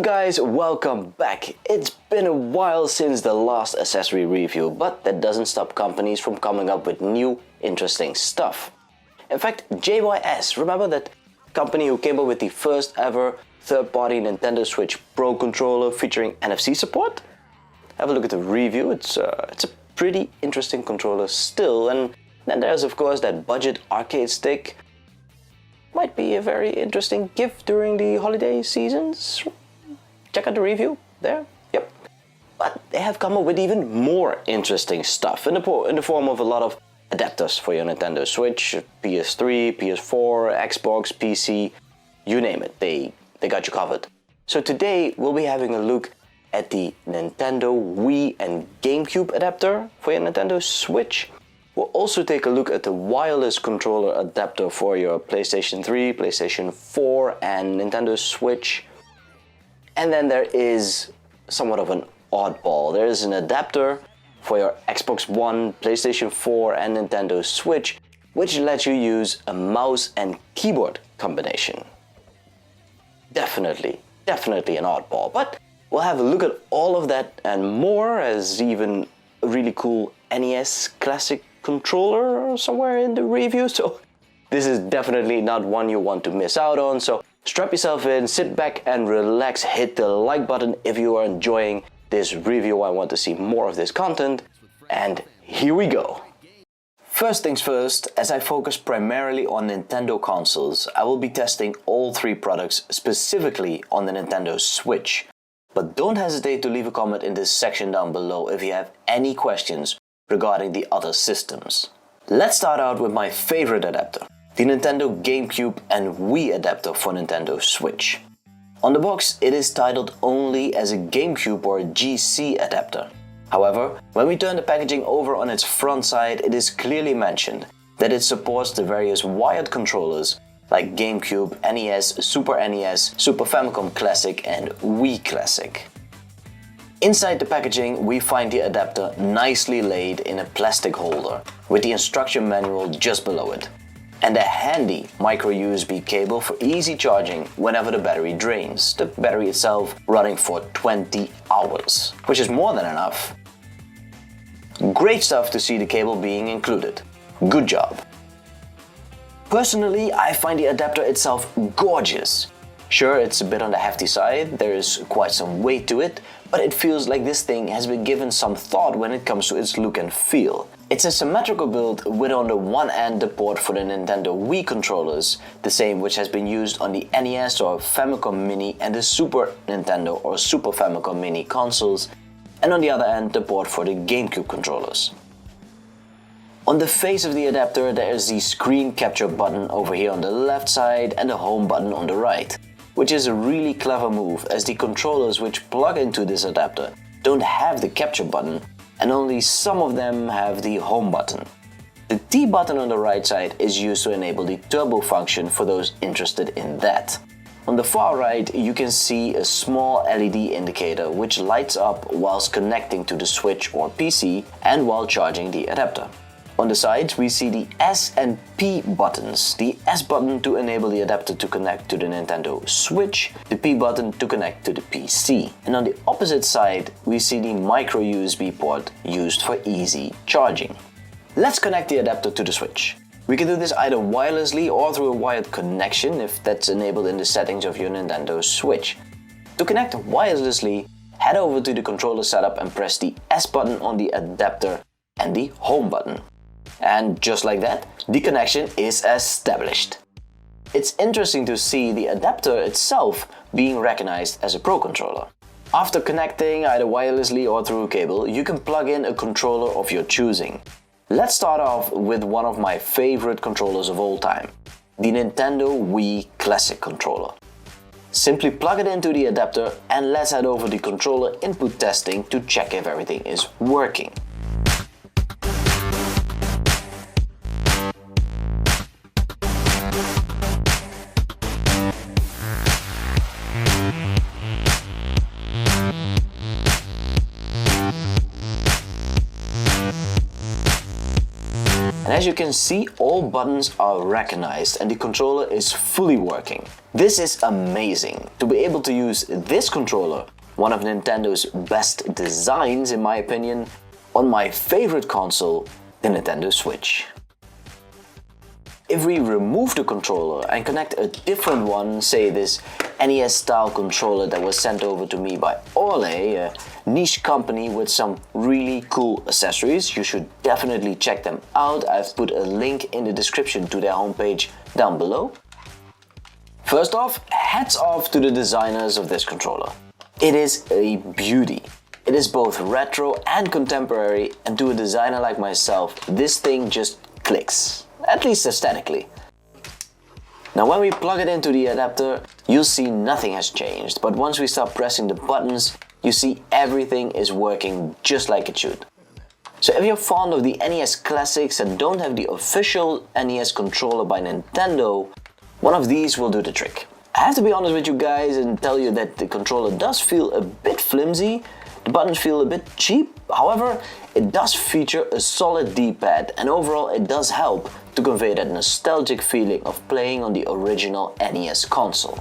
up guys, welcome back. It's been a while since the last accessory review, but that doesn't stop companies from coming up with new interesting stuff. In fact, JYS, remember that company who came up with the first ever third-party Nintendo Switch Pro controller featuring NFC support? Have a look at the review. It's a pretty interesting controller still, and then there's of course that budget arcade stick. Might be a very interesting gift during the holiday seasons. Check out the review there. Yep. But they have come up with even more interesting stuff in the form of a lot of adapters for your Nintendo Switch, PS3, PS4, Xbox, PC, you name it. They got you covered. So today we'll be having a look at the Nintendo Wii and Gamecube adapter for your Nintendo Switch. We'll also take a look at the wireless controller adapter for your PlayStation 3, PlayStation 4 and Nintendo Switch. And then there is somewhat of an oddball. There is an adapter for your Xbox One, PlayStation 4 and Nintendo Switch, which lets you use a mouse and keyboard combination. Definitely an oddball, but we'll have a look at all of that and more, as even a really cool NES Classic controller somewhere in the review, so this is definitely not one you want to miss out on. So strap yourself in, sit back and relax, hit the like button if you are enjoying this review. I want to see more of this content, and here we go. First things first, as I focus primarily on Nintendo consoles, I will be testing all three products specifically on the Nintendo Switch. But don't hesitate to leave a comment in this section down below if you have any questions regarding the other systems. Let's start out with my favorite adapter, the Nintendo GameCube and Wii adapter for Nintendo Switch. On the box it is titled only as a GameCube or GC adapter. However, when we turn the packaging over on its front side, it is clearly mentioned that it supports the various wired controllers like GameCube, NES, Super NES, Super Famicom Classic and Wii Classic. Inside the packaging we find the adapter nicely laid in a plastic holder with the instruction manual just below it, and a handy micro USB cable for easy charging whenever the battery drains, the battery itself running for 20 hours, which is more than enough. Great stuff to see the cable being included. Good job. Personally, I find the adapter itself gorgeous. Sure, it's a bit on the hefty side, there is quite some weight to it, but it feels like this thing has been given some thought when it comes to its look and feel. It's a symmetrical build with on the one end the port for the Nintendo Wii controllers, the same which has been used on the NES or Famicom Mini and the Super Nintendo or Super Famicom Mini consoles, and on the other end the port for the GameCube controllers. On the face of the adapter there is the screen capture button over here on the left side and the home button on the right, which is a really clever move as the controllers which plug into this adapter don't have the capture button and only some of them have the home button. The T button on the right side is used to enable the turbo function for those interested in that. On the far right you can see a small LED indicator which lights up whilst connecting to the Switch or PC and while charging the adapter. On the sides we see the S and P buttons, the S button to enable the adapter to connect to the Nintendo Switch, the P button to connect to the PC. And on the opposite side we see the micro USB port used for easy charging. Let's connect the adapter to the Switch. We can do this either wirelessly or through a wired connection if that's enabled in the settings of your Nintendo Switch. To connect wirelessly, head over to the controller setup and press the S button on the adapter and the home button. And just like that, the connection is established. It's interesting to see the adapter itself being recognized as a Pro controller. After connecting either wirelessly or through a cable, you can plug in a controller of your choosing. Let's start off with one of my favorite controllers of all time, the Nintendo Wii Classic controller. Simply plug it into the adapter and let's head over the controller input testing to check if everything is working. And as you can see, all buttons are recognized and the controller is fully working. This is amazing. To be able to use this controller, one of Nintendo's best designs in my opinion, on my favorite console, the Nintendo Switch. If we remove the controller and connect a different one, say this NES style controller that was sent over to me by Ole, a niche company with some really cool accessories, you should definitely check them out. I've put a link in the description to their homepage down below. First off, hats off to the designers of this controller. It is a beauty. It is both retro and contemporary, and to a designer like myself, this thing just clicks, at least aesthetically. Now when we plug it into the adapter, you'll see nothing has changed, but once we start pressing the buttons, you see everything is working just like it should. So if you're fond of the NES classics and don't have the official NES controller by Nintendo, one of these will do the trick. I have to be honest with you guys and tell you that the controller does feel a bit flimsy, the buttons feel a bit cheap, however, it does feature a solid D-pad and overall it does help to convey that nostalgic feeling of playing on the original NES console.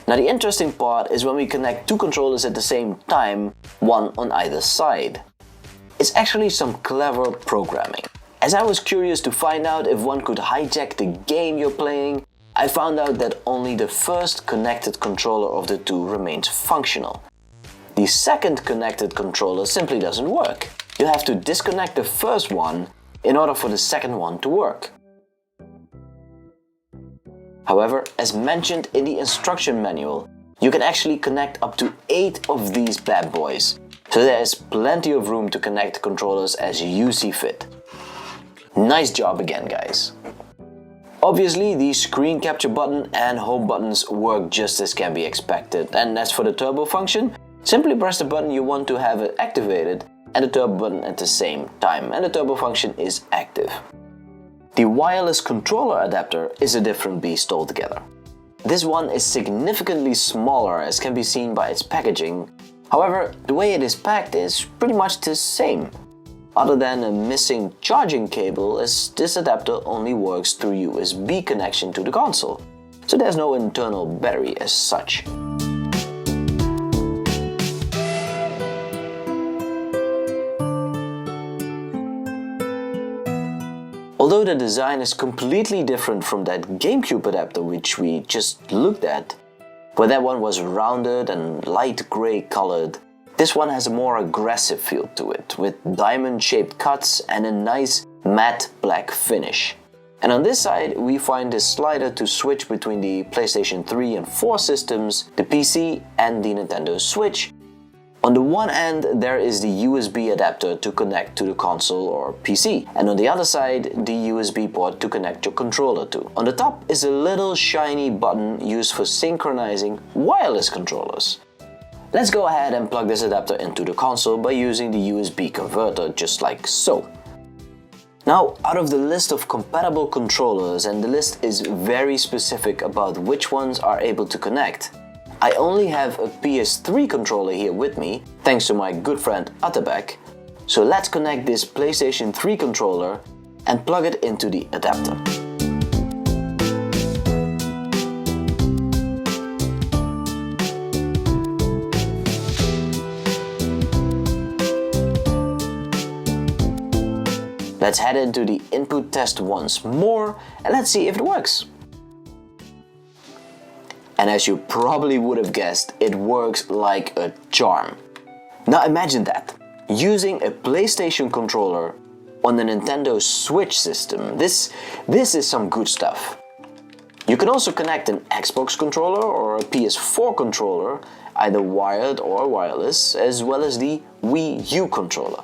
Now the interesting part is when we connect two controllers at the same time, one on either side. It's actually some clever programming. As I was curious to find out if one could hijack the game you're playing, I found out that only the first connected controller of the two remains functional. The second connected controller simply doesn't work. You have to disconnect the first one in order for the second one to work. However, as mentioned in the instruction manual, you can actually connect up to 8 of these bad boys. So there is plenty of room to connect the controllers as you see fit. Nice job again, guys. Obviously, the screen capture button and home buttons work just as can be expected. And as for the turbo function, simply press the button you want to have it activated and the turbo button at the same time, and the turbo function is active. The wireless controller adapter is a different beast altogether. This one is significantly smaller as can be seen by its packaging. However, the way it is packed is pretty much the same. Other than a missing charging cable, as this adapter only works through USB connection to the console, so there's no internal battery as such. Although the design is completely different from that GameCube adapter which we just looked at, where that one was rounded and light grey colored, this one has a more aggressive feel to it, with diamond-shaped cuts and a nice matte black finish. And on this side we find the slider to switch between the PlayStation 3 and 4 systems, the PC and the Nintendo Switch. On the one end there is the USB adapter to connect to the console or PC, and on the other side the USB port to connect your controller to. On the top is a little shiny button used for synchronizing wireless controllers. Let's go ahead and plug this adapter into the console by using the USB converter, just like so. Now, out of the list of compatible controllers, and the list is very specific about which ones are able to connect, I only have a PS3 controller here with me, thanks to my good friend Atebek. So let's connect this PlayStation 3 controller and plug it into the adapter. Let's head into the input test once more and let's see if it works. And as you probably would have guessed, it works like a charm. Now imagine that, using a PlayStation controller on the Nintendo Switch system. This is some good stuff. You can also connect an Xbox controller or a PS4 controller, either wired or wireless, as well as the Wii U controller.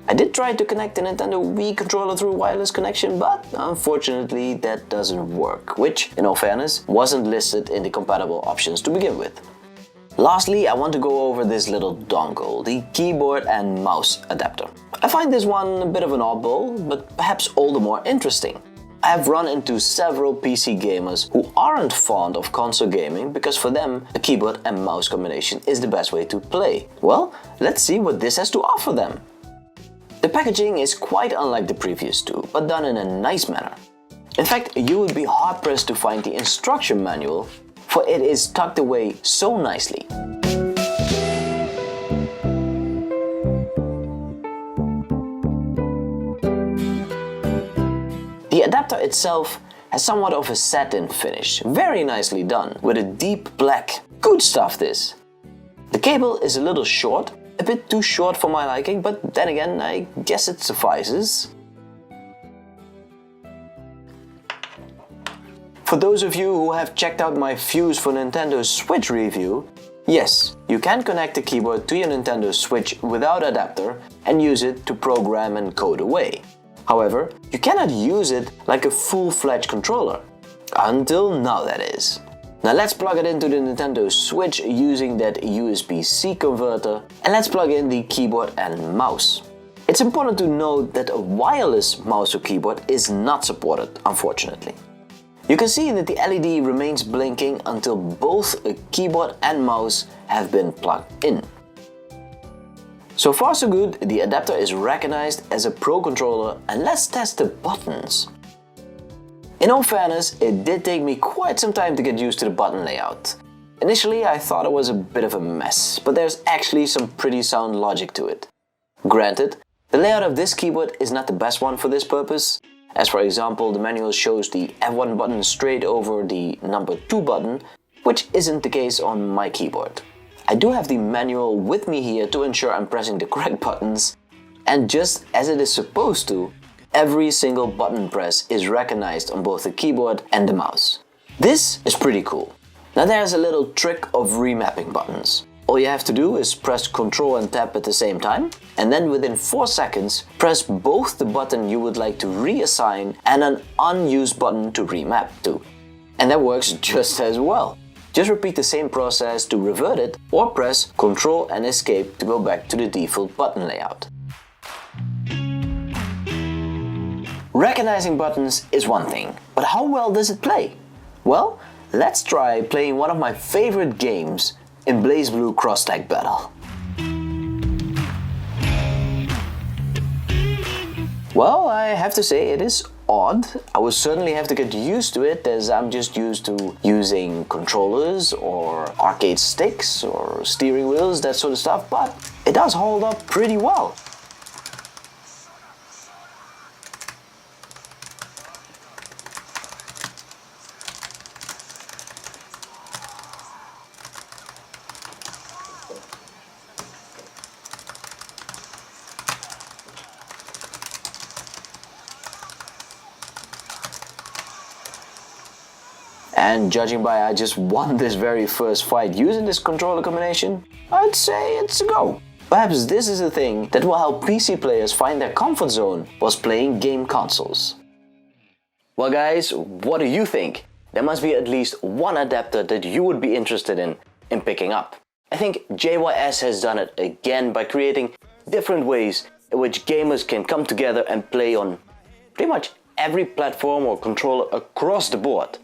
I did try to connect the Nintendo Wii controller through wireless connection, but unfortunately that doesn't work, which, in all fairness, wasn't listed in the compatible options to begin with. Lastly, I want to go over this little dongle, the keyboard and mouse adapter. I find this one a bit of an oddball, but perhaps all the more interesting. I have run into several PC gamers who aren't fond of console gaming because for them a keyboard and mouse combination is the best way to play. Well, let's see what this has to offer them. The packaging is quite unlike the previous two, but done in a nice manner. In fact, you would be hard-pressed to find the instruction manual, for it is tucked away so nicely. The adapter itself has somewhat of a satin finish, very nicely done, with a deep black. Good stuff this. The cable is a little short, a bit too short for my liking, but then again I guess it suffices. For those of you who have checked out my Fuse for Nintendo Switch review, yes, you can connect the keyboard to your Nintendo Switch without adapter and use it to program and code away. However, you cannot use it like a full-fledged controller. Until now, that is. Now let's plug it into the Nintendo Switch using that USB-C converter, and let's plug in the keyboard and mouse. It's important to note that a wireless mouse or keyboard is not supported, unfortunately. You can see that the LED remains blinking until both a keyboard and mouse have been plugged in. So far so good, the adapter is recognized as a Pro controller, and let's test the buttons. In all fairness, it did take me quite some time to get used to the button layout. Initially I thought it was a bit of a mess, but there's actually some pretty sound logic to it. Granted, the layout of this keyboard is not the best one for this purpose, as for example the manual shows the F1 button straight over the number 2 button, which isn't the case on my keyboard. I do have the manual with me here to ensure I'm pressing the correct buttons, and just as it is supposed to, every single button press is recognized on both the keyboard and the mouse. This is pretty cool. Now there's a little trick of remapping buttons. All you have to do is press Ctrl and Tab at the same time, and then within 4 seconds press both the button you would like to reassign and an unused button to remap to. And that works just as well. Just repeat the same process to revert it, or press Ctrl and Escape to go back to the default button layout. Recognizing buttons is one thing, but how well does it play? Well, let's try playing one of my favorite games in BlazBlue Cross Tag Battle. Well, I have to say it is odd. I will certainly have to get used to it, as I'm just used to using controllers or arcade sticks or steering wheels, that sort of stuff, but it does hold up pretty well. And judging by I just won this very first fight using this controller combination, I'd say it's a go. Perhaps this is a thing that will help PC players find their comfort zone whilst playing game consoles. Well guys, what do you think? There must be at least one adapter that you would be interested in picking up. I think JYS has done it again by creating different ways in which gamers can come together and play on pretty much every platform or controller across the board.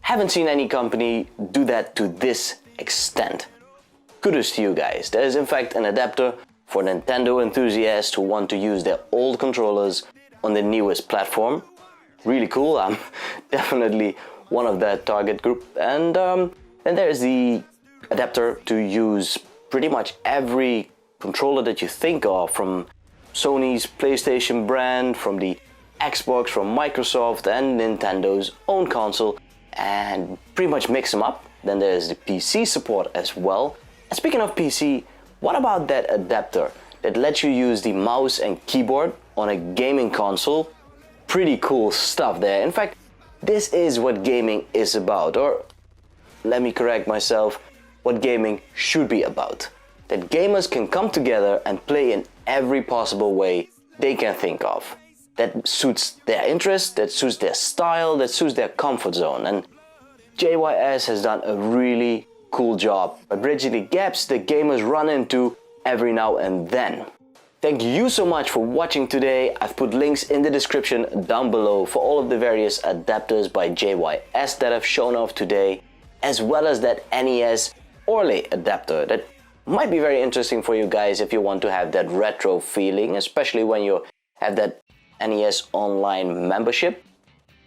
Haven't seen any company do that to this extent. Kudos to you guys. There is in fact an adapter for Nintendo enthusiasts who want to use their old controllers on the newest platform. Really cool, I'm definitely one of that target group. And then there's the adapter to use pretty much every controller that you think of, from Sony's PlayStation brand, from the Xbox, from Microsoft and Nintendo's own console, and pretty much mix them up. Then there's the PC support as well. And speaking of PC, what about that adapter that lets you use the mouse and keyboard on a gaming console? Pretty cool stuff there. In fact, this is what gaming is about, or let me correct myself, what gaming should be about. That gamers can come together and play in every possible way they can think of. That suits their interest, that suits their style, that suits their comfort zone. And JYS has done a really cool job by bridging the gaps that gamers run into every now and then. Thank you so much for watching today. I've put links in the description down below for all of the various adapters by JYS that I've shown off today, as well as that NES Orley adapter that might be very interesting for you guys if you want to have that retro feeling, especially when you have that NES Online membership.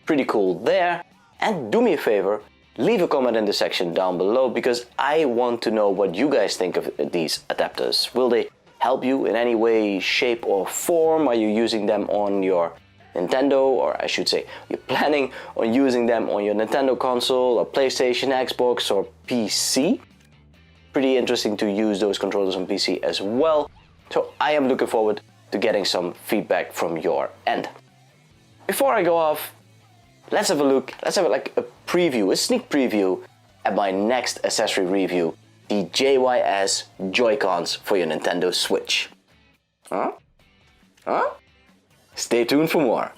Pretty cool there. And do me a favor, leave a comment in the section down below, because I want to know what you guys think of these adapters. Will they help you in any way, shape or form? Are you using them on your Nintendo, or I should say, you're planning on using them on your Nintendo console or PlayStation, Xbox or PC? Pretty interesting to use those controllers on PC as well. So I am looking forward to getting some feedback from your end. Before I go off, let's have a look, let's have a preview, a sneak preview at my next accessory review, the JYS Joy-Cons for your Nintendo Switch. Huh? Stay tuned for more.